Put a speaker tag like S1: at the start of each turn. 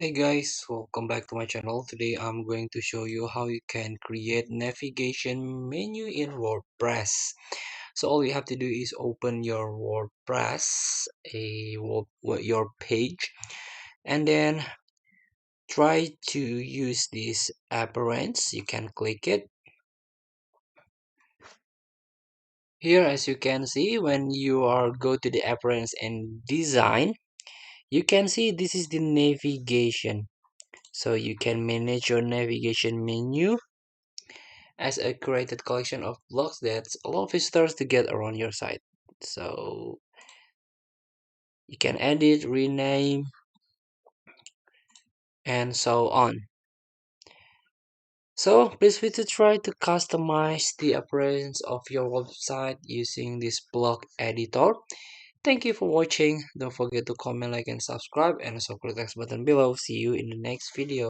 S1: Hey guys, welcome back to my channel. Today I'm going to show you how you can create navigation menu in WordPress. So all you have to do is open your WordPress, your page, and then try to use this appearance. You can click it. Here, as you can see, when you are go to the appearance and design, you can see this is the navigation. So you can manage your navigation menu as a curated collection of blocks that allow visitors to get around your site. So you can edit, rename, and so on. So please feel to try to customize the appearance of your website using this block editor. Thank you for watching. Don't forget to comment, like, and subscribe, and also click the text button below. See you in the next video.